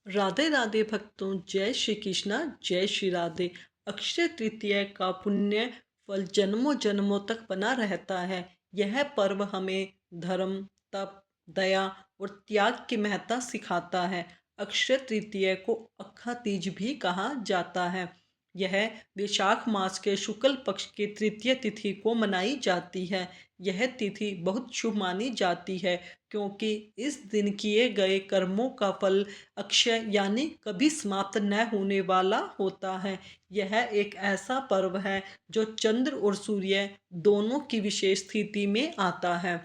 राधे राधे भक्तों, जय श्री कृष्णा, जय श्री राधे। अक्षय तृतीया का पुण्य फल जन्मों जन्मों तक बना रहता है। यह पर्व हमें धर्म, तप, दया और त्याग की महत्ता सिखाता है। अक्षय तृतीया को अक्खा तीज भी कहा जाता है। यह वैशाख मास के शुक्ल पक्ष की तृतीय तिथि को मनाई जाती है। यह तिथि बहुत शुभ मानी जाती है, क्योंकि इस दिन किए गए कर्मों का फल अक्षय यानी कभी समाप्त न होने वाला होता है। यह एक ऐसा पर्व है जो चंद्र और सूर्य दोनों की विशेष स्थिति में आता है।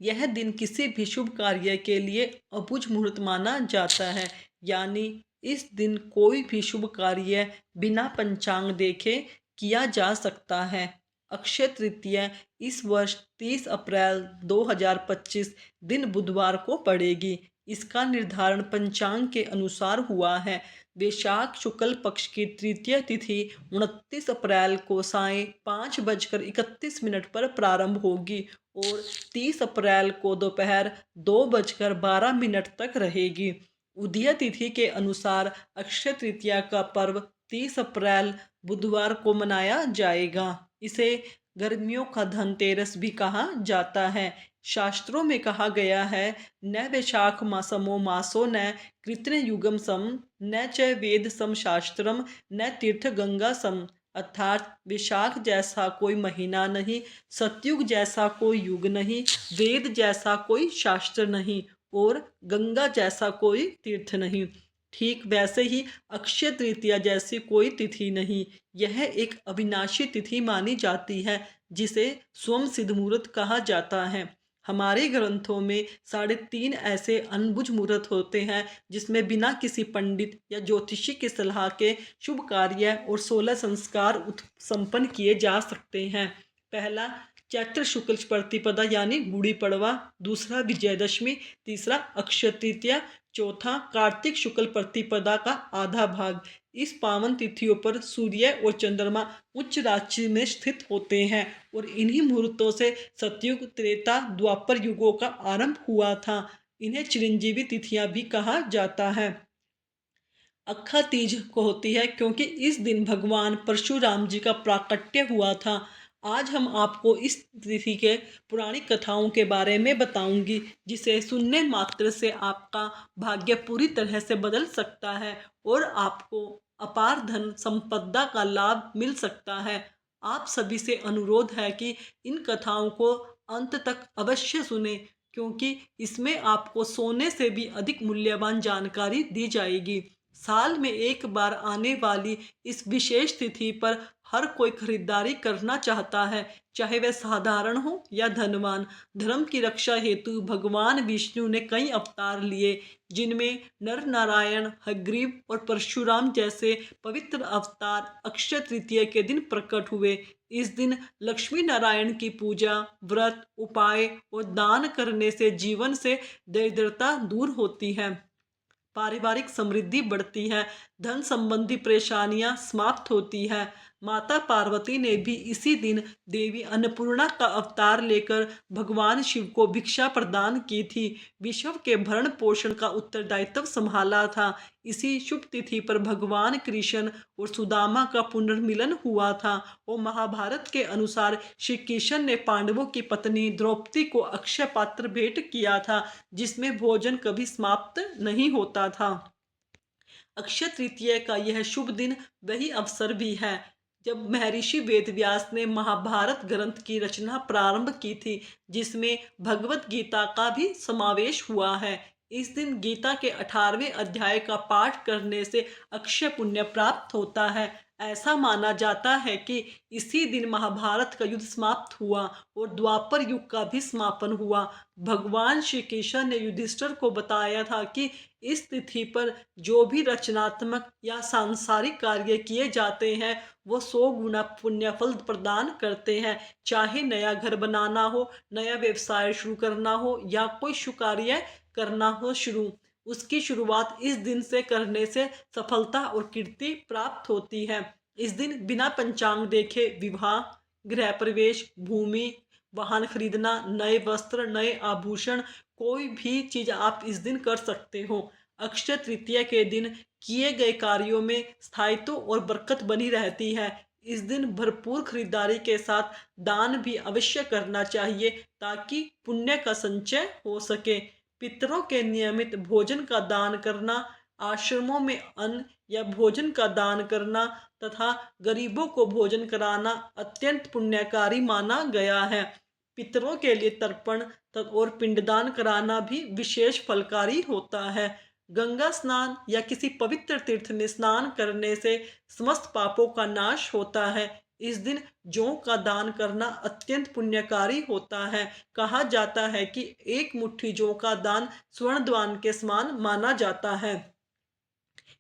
यह दिन किसी भी शुभ कार्य के लिए अबुझ मुहूर्त माना जाता है। यानी इस दिन कोई भी शुभ कार्य बिना पंचांग देखे किया जा सकता है। अक्षय तृतीया इस वर्ष 30 अप्रैल 2025 दिन बुधवार को पड़ेगी। इसका निर्धारण पंचांग के अनुसार हुआ है। वैशाख शुक्ल पक्ष की तृतीय तिथि 29 अप्रैल को सायं 5:31 पर प्रारंभ होगी और 30 अप्रैल को दोपहर 2:12 तक रहेगी। उदय तिथि के अनुसार अक्षय तृतीया का पर्व 30 अप्रैल बुधवार को मनाया जाएगा। इसे गर्मियों का धनतेरस भी कहा जाता है। शास्त्रों में कहा गया है, न वैशाख मासमो मासो न कृत्न युगम सम, न च वेद सम शास्त्रम, न तीर्थ गंगा सम। अर्थात वैशाख जैसा कोई महीना नहीं, सतयुग जैसा कोई युग नहीं, वेद जैसा कोई शास्त्र नहीं और गंगा जैसा कोई तीर्थ नहीं। ठीक वैसे ही अक्षय तृतीया जैसी कोई तिथि नहीं। यह एक अविनाशी तिथि मानी जाती है, जिसे स्वम सिद्ध मुहूर्त कहा जाता है। हमारे ग्रंथों में 3.5 ऐसे अनबुझ मुहूर्त होते हैं, जिसमें बिना किसी पंडित या ज्योतिषी की सलाह के शुभ कार्य और 16 संस्कार संपन्न किए जा सकते हैं। पहला, चैत्र शुक्ल प्रतिपदा यानी गुड़ी पड़वा। दूसरा, विजयदशमी। तीसरा, अक्षय तृतीया। चौथा, कार्तिक शुक्ल प्रतिपदा का आधा भाग। इस पावन तिथियों पर सूर्य और चंद्रमा उच्च राशि में स्थित होते हैं और इन्हीं मुहूर्तों से सतयुग, त्रेता, द्वापर युगों का आरंभ हुआ था। इन्हें चिरंजीवी तिथियां भी कहा जाता है। अक्खा तीज को होती है क्योंकि इस दिन भगवान परशुराम जी का प्राकट्य हुआ था। आज हम आपको इस तिथि के पुरानी कथाओं के बारे में बताऊंगी, जिसे सुनने मात्र से आपका भाग्य पूरी तरह से बदल सकता है और आपको अपार धन संपदा का लाभ मिल सकता है। आप सभी से अनुरोध है कि इन कथाओं को अंत तक अवश्य सुने, क्योंकि इसमें आपको सोने से भी अधिक मूल्यवान जानकारी दी जाएगी। साल में एक बार आने वाली इस विशेष तिथि पर हर कोई खरीदारी करना चाहता है, चाहे वह साधारण हो या धनवान। धर्म की रक्षा हेतु भगवान विष्णु ने कई अवतार लिए, जिनमें नर नारायण, हयग्रीव और परशुराम जैसे पवित्र अवतार अक्षय तृतीया के दिन प्रकट हुए। इस दिन लक्ष्मी नारायण की पूजा, व्रत, उपाय और दान करने से जीवन से दरिद्रता दूर होती है, पारिवारिक समृद्धि बढ़ती है, धन संबंधी परेशानियां समाप्त होती है। माता पार्वती ने भी इसी दिन देवी अन्नपूर्णा का अवतार लेकर भगवान शिव को भिक्षा प्रदान की थी, विश्व के भरण पोषण का उत्तरदायित्व संभाला था। इसी शुभ तिथि पर भगवान कृष्ण और सुदामा का पुनर्मिलन हुआ था और महाभारत के अनुसार श्री कृष्ण ने पांडवों की पत्नी द्रौपदी को अक्षय पात्र भेंट किया था, जिसमें भोजन कभी समाप्त नहीं होता था। अक्षय तृतीया का यह शुभ दिन वही अवसर भी है जब महर्षि वेदव्यास ने महाभारत ग्रंथ की रचना प्रारंभ की थी, जिसमें भगवत गीता का भी समावेश हुआ है। इस दिन गीता के 18वें अध्याय का पाठ करने से अक्षय पुण्य प्राप्त होता है। ऐसा माना जाता है कि इसी दिन महाभारत का युद्ध समाप्त हुआ और द्वापर युग का भी समापन हुआ। भगवान श्री कृष्ण ने युधिष्ठिर को बताया था कि इस तिथि पर जो भी रचनात्मक या सांसारिक कार्य किए जाते हैं, वो 100 गुना पुण्य फल प्रदान करते हैं। चाहे नया घर बनाना हो, नया व्यवसाय शुरू करना हो या कोई शुभ कार्य करना हो शुरू, उसकी शुरुआत इस दिन से करने से सफलता और कीर्ति प्राप्त होती है। इस दिन बिना पंचांग देखे विवाह, गृह प्रवेश, भूमि, वाहन खरीदना, नए वस्त्र, नए आभूषण, कोई भी चीज आप इस दिन कर सकते हो। अक्षय तृतीया के दिन किए गए कार्यों में स्थायित्व और बरकत बनी रहती है। इस दिन भरपूर खरीदारी के साथ दान भी अवश्य करना चाहिए ताकि पुण्य का संचय हो सके। पितरों के नियमित भोजन का दान करना, आश्रमों में अन्न या भोजन का दान करना तथा गरीबों को भोजन कराना अत्यंत पुण्यकारी माना गया है। पितरों के लिए तर्पण और पिंडदान कराना भी विशेष फलकारी होता है। गंगा स्नान या किसी पवित्र तीर्थ में स्नान करने से समस्त पापों का नाश होता है। इस दिन जौ का दान करना अत्यंत पुण्यकारी होता है। कहा जाता है कि एक मुट्ठी जौ का दान स्वर्ण दान के समान माना जाता है।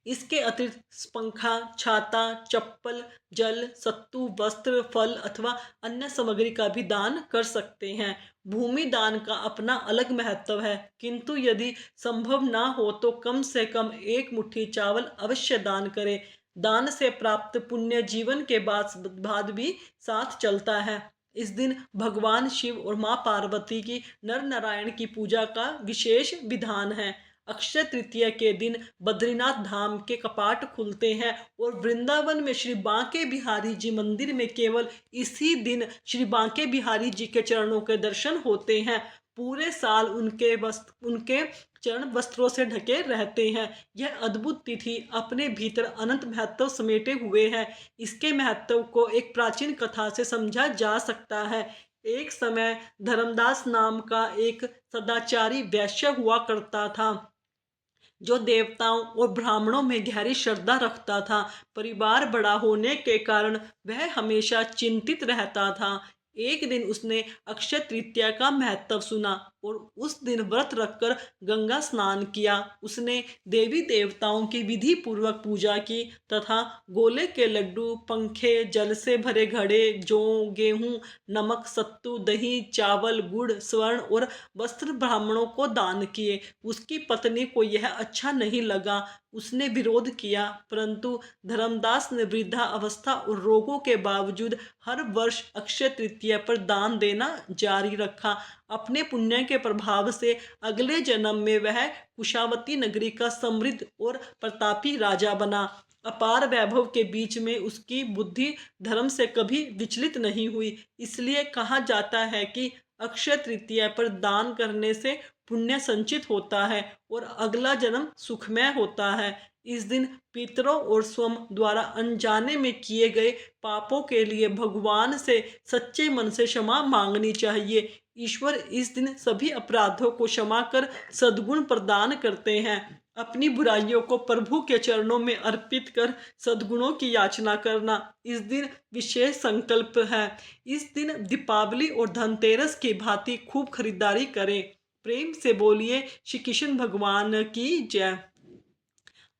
इसके अतिरिक्त पंखा, छाता, चप्पल, जल, सत्तू, वस्त्र, फल अथवा अन्य सामग्री का भी दान कर सकते हैं। भूमि दान का अपना अलग महत्व है, किंतु यदि संभव ना हो तो कम से कम एक मुट्ठी चावल अवश्य दान करें। दान से प्राप्त पुण्य जीवन के बाद भी साथ चलता है। इस दिन भगवान शिव और माँ पार्वती की नर नारायण की पूजा का विशेष विधान है। अक्षय तृतीया के दिन बद्रीनाथ धाम के कपाट खुलते हैं और वृंदावन में श्री बांके बिहारी जी मंदिर में केवल इसी दिन श्री बांके बिहारी जी के चरणों के दर्शन होते हैं। पूरे साल उनके चरण वस्त्रों से ढके रहते हैं। यह अद्भुत तिथि अपने भीतर अनंत महत्व समेटे हुए है। इसके महत्व को एक प्राचीन कथा से समझा जा सकता है। एक समय धर्मदास नाम का एक सदाचारी वैश्य हुआ करता था, जो देवताओं और ब्राह्मणों में गहरी श्रद्धा रखता था। परिवार बड़ा होने के कारण वह हमेशा चिंतित रहता था। एक दिन उसने अक्षय तृतीया का महत्व सुना और उस दिन व्रत रखकर गंगा स्नान किया। उसने देवी देवताओं की विधि पूर्वक पूजा की तथा गोले के लड्डू, पंखे, जल से भरे घड़े, जौ, गेहूं, नमक, सत्तू, दही, चावल, गुड़, स्वर्ण और वस्त्र ब्राह्मणों को दान किए। उसकी पत्नी को यह अच्छा नहीं लगा। उसने विरोध किया, परंतु धर्मदास ने वृद्धा अवस्था और रोगों के बावजूद हर वर्ष अक्षय तृतीया पर दान देना जारी रखा। अपने पुण्य के प्रभाव से अगले जन्म में वह कुशावती नगरी का समृद्ध और प्रतापी राजा बना। अपार वैभव के बीच में उसकी बुद्धि धर्म से कभी विचलित नहीं हुई। इसलिए कहा जाता है कि अक्षय तृतीया पर दान करने से पुण्य संचित होता है और अगला जन्म सुखमय होता है। इस दिन पितरों और स्वयं द्वारा अनजाने में किए गए पापों के लिए भगवान से सच्चे मन से क्षमा मांगनी चाहिए। ईश्वर इस दिन सभी अपराधों को क्षमा कर सद्गुण प्रदान करते हैं। अपनी बुराइयों को प्रभु के चरणों में अर्पित कर सद्गुणों की याचना करना इस दिन विशेष संकल्प है। इस दिन दीपावली और धनतेरस की भांति खूब खरीदारी करें। प्रेम से बोलिए श्री कृष्ण भगवान की जय।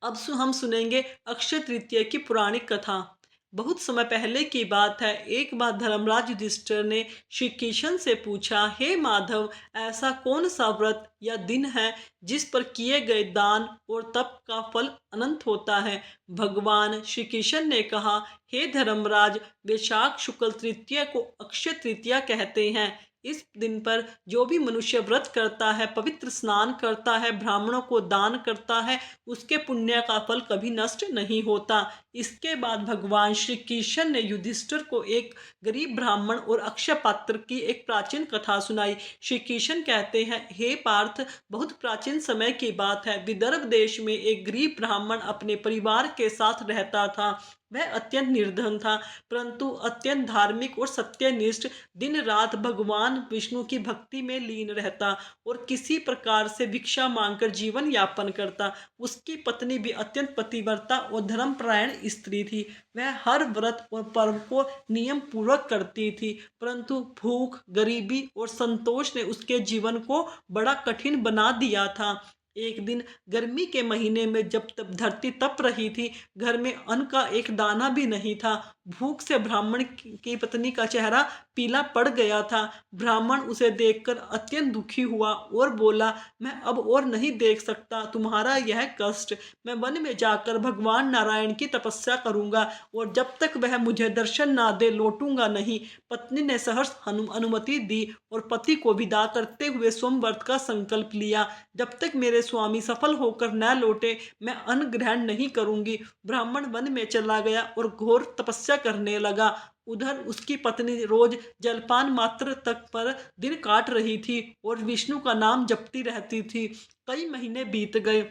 अब हम सुनेंगे अक्षय तृतीया की पुराणिक कथा। बहुत समय पहले की बात है। एक बार धर्मराज युधिष्ठिर ने श्री कृष्ण से पूछा, हे माधव, ऐसा कौन सा व्रत या दिन है जिस पर किए गए दान और तप का फल अनंत होता है? भगवान श्री कृष्ण ने कहा, हे धर्मराज, वैशाख शुक्ल तृतीया को अक्षय तृतीया कहते हैं। इस दिन पर जो भी मनुष्य व्रत करता है, पवित्र स्नान करता है, ब्राह्मणों को दान करता है, उसके पुण्य का फल कभी नष्ट नहीं होता। इसके बाद भगवान श्री कृष्ण ने युधिष्ठिर को एक गरीब ब्राह्मण और अक्षय पात्र की एक प्राचीन कथा सुनाई। श्री कृष्ण कहते हैं, हे पार्थ, बहुत प्राचीन समय की बात है। विदर्भ देश में एक गरीब ब्राह्मण अपने परिवार के साथ रहता था। वह अत्यंत निर्धन था, परंतु अत्यंत धार्मिक और सत्यनिष्ठ। दिन रात भगवान विष्णु की भक्ति में लीन रहता और किसी प्रकार से भिक्षा मांगकर जीवन यापन करता। उसकी पत्नी भी अत्यंत पतिव्रता और धर्मपरायण स्त्री थी। वह हर व्रत और पर्व को नियम पूर्वक करती थी, परंतु भूख, गरीबी और संतोष ने उसके जीवन को बड़ा कठिन बना दिया था। एक दिन गर्मी के महीने में जब तब धरती तप रही थी, घर में अन्न का एक दाना भी नहीं था। भूख से ब्राह्मण की पत्नी का चेहरा पीला पड़ गया था। ब्राह्मण उसे देखकर अत्यंत दुखी हुआ और बोला, मैं अब और नहीं देख सकता तुम्हारा यह कष्ट। मैं वन में जाकर भगवान नारायण की तपस्या करूंगा और जब तक वह मुझे दर्शन ना दे लौटूंगा नहीं। पत्नी ने सहर्ष अनुमति दी और पति को विदा करते हुए स्वयं व्रत का संकल्प लिया। जब तक मेरे मेरे स्वामी सफल होकर न लौटे, मैं अन्न ग्रहण नहीं करूंगी। ब्राह्मण वन में चला गया और घोर तपस्या करने लगा। उधर उसकी पत्नी रोज जलपान मात्र तक पर दिन काट रही थी और विष्णु का नाम जपती रहती थी। कई महीने बीत गए।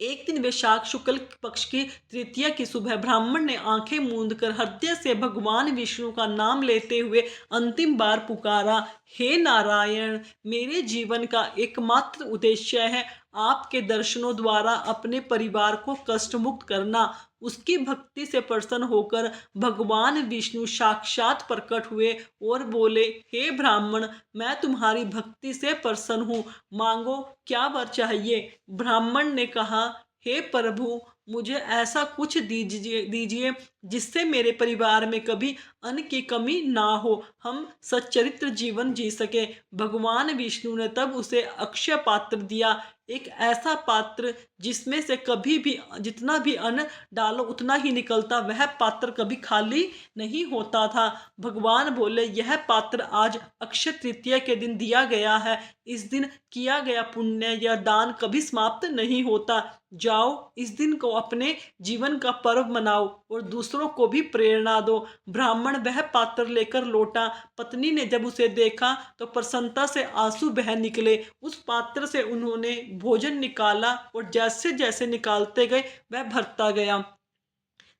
एक दिन वैशाख शुक्ल पक्ष की तृतीया की सुबह ब्राह्मण ने आंखें मूंद कर हृदय से भगवान विष्णु का नाम लेते हुए अंतिम बार पुकारा, हे नारायण, मेरे जीवन का एकमात्र उद्देश्य है आपके दर्शनों द्वारा अपने परिवार को कष्ट मुक्त करना। उसकी भक्ति से प्रसन्न होकर भगवान विष्णु साक्षात प्रकट हुए और बोले, हे ब्राह्मण, मैं तुम्हारी भक्ति से प्रसन्न हूँ, मांगो क्या वर चाहिए। ब्राह्मण ने कहा, हे प्रभु, मुझे ऐसा कुछ दीजिए दीजिए जिससे मेरे परिवार में कभी अन्न की कमी ना हो, हम सच्चरित्र जीवन जी सके। भगवान विष्णु ने तब उसे अक्षय पात्र दिया, एक ऐसा पात्र जिसमें से कभी भी जितना भी अन्न डालो उतना ही निकलता। वह पात्र कभी खाली नहीं होता था। भगवान बोले, यह पात्र आज अक्षय तृतीया के दिन दिया गया है। इस दिन किया गया पुण्य या दान कभी समाप्त नहीं होता। जाओ, इस दिन को अपने जीवन का पर्व मनाओ और दूसरों को भी प्रेरणा दो। ब्राह्मण वह पात्र लेकर लौटा। पत्नी ने जब उसे देखा तो प्रसन्नता से आंसू बह निकले। उस पात्र से उन्होंने भोजन निकाला और जैसे जैसे निकालते गए वह भरता गया।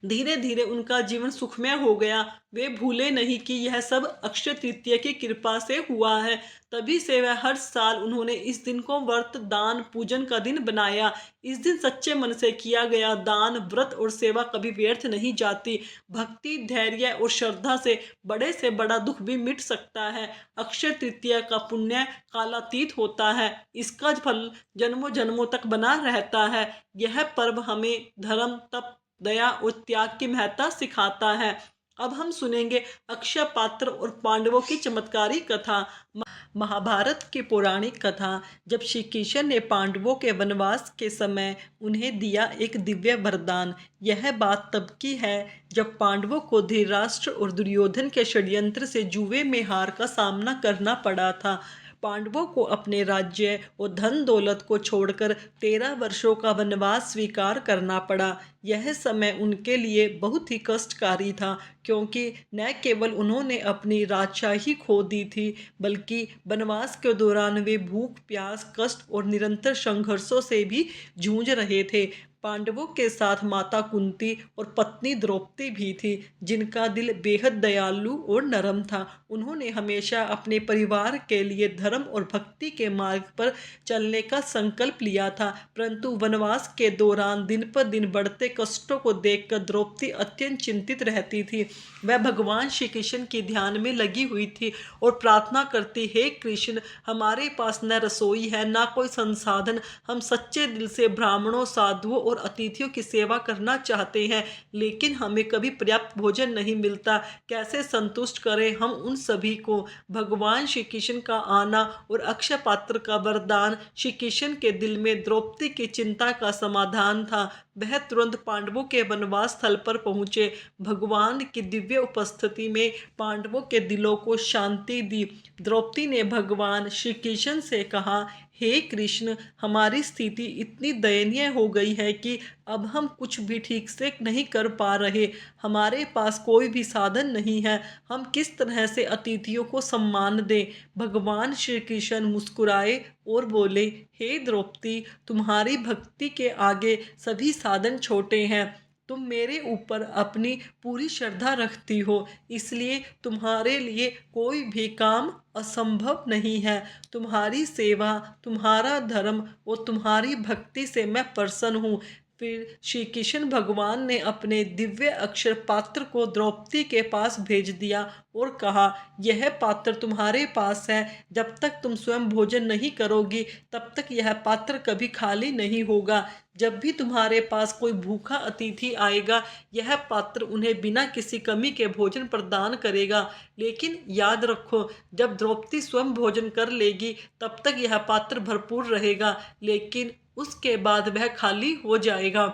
धीरे धीरे उनका जीवन सुखमय हो गया। वे भूले नहीं कि यह सब अक्षय तृतीया की कृपा से हुआ है। तभी से वह हर साल उन्होंने इस दिन को व्रत, दान, पूजन का दिन बनाया। इस दिन सच्चे मन से किया गया दान, व्रत और सेवा कभी व्यर्थ नहीं जाती। भक्ति, धैर्य और श्रद्धा से बड़ा दुख भी मिट सकता है। अक्षय तृतीया का पुण्य कालातीत होता है। इसका फल जन्मों जन्मों तक बना रहता है। यह पर्व हमें धर्म, तप, दया और त्याग की महत्ता सिखाता है। अब हम सुनेंगे अक्षय पात्र और पांडवों की चमत्कारी कथा। महाभारत की पौराणिक कथा। जब श्री कृष्ण ने पांडवों के वनवास के समय उन्हें दिया एक दिव्य वरदान। यह बात तब की है जब पांडवों को धृतराष्ट्र और दुर्योधन के षड्यंत्र से जुए में हार का सामना करना पड़ा था। पांडवों को अपने राज्य और धन दौलत को छोड़कर 13 वर्षों का वनवास स्वीकार करना पड़ा। यह समय उनके लिए बहुत ही कष्टकारी था, क्योंकि न केवल उन्होंने अपनी राजशाही खो दी थी, बल्कि वनवास के दौरान वे भूख, प्यास, कष्ट और निरंतर संघर्षों से भी जूझ रहे थे। पांडवों के साथ माता कुंती और पत्नी द्रौपदी भी थी, जिनका दिल बेहद दयालु और नरम था। उन्होंने हमेशा अपने परिवार के लिए धर्म और भक्ति के मार्ग पर चलने का संकल्प लिया था। परंतु वनवास के दौरान दिन पर दिन बढ़ते कष्टों को देखकर द्रौपदी अत्यंत चिंतित रहती थी। वह भगवान श्री कृष्ण के ध्यान में लगी हुई थी और प्रार्थना करती, हे कृष्ण, हमारे पास न रसोई है, न कोई संसाधन। हम सच्चे दिल से ब्राह्मणों, साधुओं और अतिथियों की सेवा करना चाहते हैं, लेकिन हमें कभी पर्याप्त भोजन नहीं मिलता। कैसे संतुष्ट करें हम उन सभी को। भगवान श्री कृष्ण का आना और अक्षय पात्र का वरदान श्री कृष्ण के दिल में द्रौपदी की चिंता का समाधान था। वह तुरंत पांडवों के वनवास स्थल पर पहुंचे। भगवान की दिव्य उपस्थिति में पांडवों के दिलों को शांति दी। द्रौपदी ने भगवान श्री कृष्ण से कहा, हे कृष्ण, हमारी स्थिति इतनी दयनीय हो गई है कि अब हम कुछ भी ठीक से नहीं कर पा रहे। हमारे पास कोई भी साधन नहीं है। हम किस तरह से अतिथियों को सम्मान दें। भगवान श्री कृष्ण मुस्कुराए और बोले, हे द्रौपदी, तुम्हारी भक्ति के आगे सभी साधन छोटे हैं। तुम मेरे ऊपर अपनी पूरी श्रद्धा रखती हो, इसलिए तुम्हारे लिए कोई भी काम असंभव नहीं है। तुम्हारी सेवा, तुम्हारा धर्म और तुम्हारी भक्ति से मैं प्रसन्न हूँ। फिर श्री कृष्ण भगवान ने अपने दिव्य अक्षर पात्र को द्रौपदी के पास भेज दिया और कहा, यह पात्र तुम्हारे पास है। जब तक तुम स्वयं भोजन नहीं करोगी, तब तक यह पात्र कभी खाली नहीं होगा। जब भी तुम्हारे पास कोई भूखा अतिथि आएगा, यह पात्र उन्हें बिना किसी कमी के भोजन प्रदान करेगा। लेकिन याद रखो, जब द्रौपदी स्वयं भोजन कर लेगी, तब तक यह पात्र भरपूर रहेगा, लेकिन उसके बाद वह खाली हो जाएगा।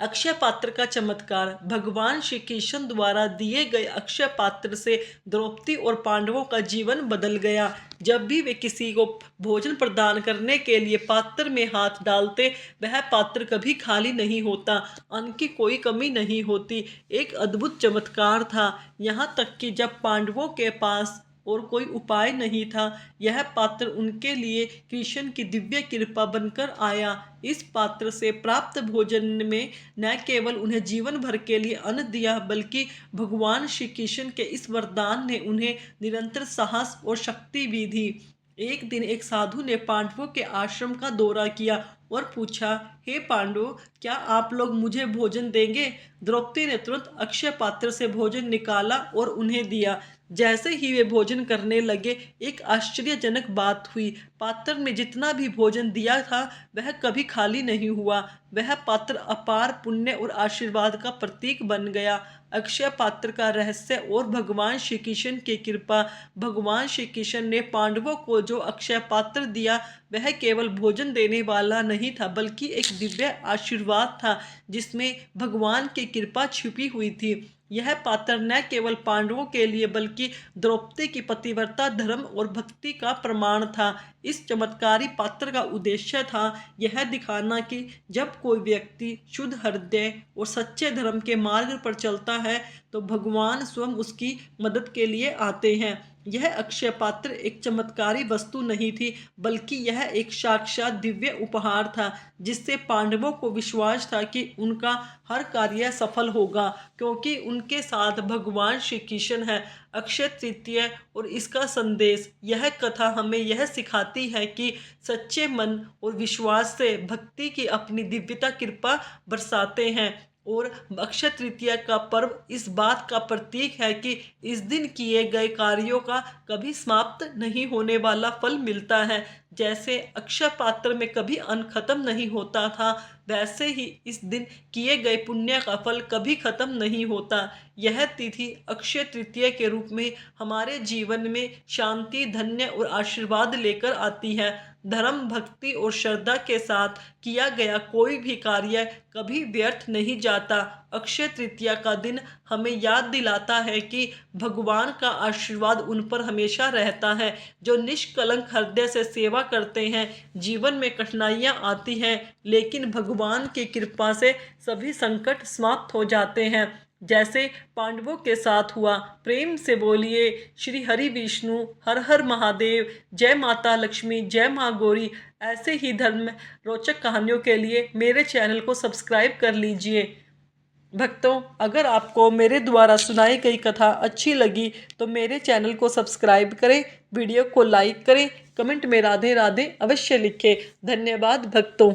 अक्षय पात्र का चमत्कार। भगवान श्री कृष्ण द्वारा दिए गए अक्षय पात्र से द्रौपदी और पांडवों का जीवन बदल गया। जब भी वे किसी को भोजन प्रदान करने के लिए पात्र में हाथ डालते, वह पात्र कभी खाली नहीं होता, अन्न की कोई कमी नहीं होती। एक अद्भुत चमत्कार था। यहाँ तक कि जब पांडवों के पास और कोई उपाय नहीं था, यह पात्र उनके लिए कृष्ण की दिव्य कृपा बनकर आया। इस पात्र से प्राप्त भोजन में न केवल उन्हें जीवन भर के लिए अन्न दिया, बल्कि भगवान श्री कृष्ण के इस वरदान ने उन्हें निरंतर साहस और शक्ति भी दी। एक दिन एक साधु ने पांडवों के आश्रम का दौरा किया और पूछा, हे पांडवों, क्या आप लोग मुझे भोजन देंगे? द्रौपदी ने तुरंत अक्षय पात्र से भोजन निकाला और उन्हें दिया। जैसे ही वे भोजन करने लगे, एक आश्चर्यजनक बात हुई। पात्र में जितना भी भोजन दिया था, वह कभी खाली नहीं हुआ। वह पात्र अपार पुण्य और आशीर्वाद का प्रतीक बन गया। अक्षय पात्र का रहस्य और भगवान श्री कृष्ण की कृपा। भगवान श्री कृष्ण ने पांडवों को जो अक्षय पात्र दिया, वह केवल भोजन देने वाला नहीं था, बल्कि एक दिव्य आशीर्वाद था जिसमें भगवान की कृपा छिपी हुई थी। यह पात्र न केवल पांडवों के लिए बल्कि द्रौपदी की पतिव्रता, धर्म और भक्ति का प्रमाण था। इस चमत्कारी पात्र का उद्देश्य था यह दिखाना कि जब कोई व्यक्ति शुद्ध हृदय और सच्चे धर्म के मार्ग पर चलता है, तो भगवान स्वयं उसकी मदद के लिए आते हैं। यह अक्षय पात्र एक चमत्कारी वस्तु नहीं थी, बल्कि यह एक साक्षात दिव्य उपहार था, जिससे पांडवों को विश्वास था कि उनका हर कार्य सफल होगा, क्योंकि उनके साथ भगवान श्री कृष्ण है। अक्षय तृतीया और इसका संदेश। यह कथा हमें यह सिखाती है कि सच्चे मन और विश्वास से भक्ति की अपनी दिव्यता कृपा बरसाते हैं। और अक्षय तृतीया का पर्व इस बात का प्रतीक है कि इस दिन किए गए कार्यों का कभी समाप्त नहीं होने वाला फल मिलता है। जैसे अक्षय पात्र में कभी अन्न खत्म नहीं होता था, वैसे ही इस दिन किए गए पुण्य का फल कभी खत्म नहीं होता। यह तिथि अक्षय तृतीया के रूप में हमारे जीवन में शांति, धन्य और आशीर्वाद लेकर आती है। धर्म, भक्ति और श्रद्धा के साथ किया गया कोई भी कार्य कभी व्यर्थ नहीं जाता। अक्षय तृतीया का दिन हमें याद दिलाता है कि भगवान का आशीर्वाद उन पर हमेशा रहता है, जो निष्कलंक हृदय से सेवा करते हैं। जीवन में कठिनाइयाँ आती हैं, लेकिन भगवान की कृपा से सभी संकट समाप्त हो जाते हैं, जैसे पांडवों के साथ हुआ। प्रेम से बोलिए श्री हरि विष्णु, हर हर महादेव, जय माता लक्ष्मी, जय माँ गौरी। ऐसे ही धर्म रोचक कहानियों के लिए मेरे चैनल को सब्सक्राइब कर लीजिए। भक्तों, अगर आपको मेरे द्वारा सुनाई गई कथा अच्छी लगी तो मेरे चैनल को सब्सक्राइब करें, वीडियो को लाइक करें, कमेंट में राधे राधे अवश्य लिखें। धन्यवाद भक्तों।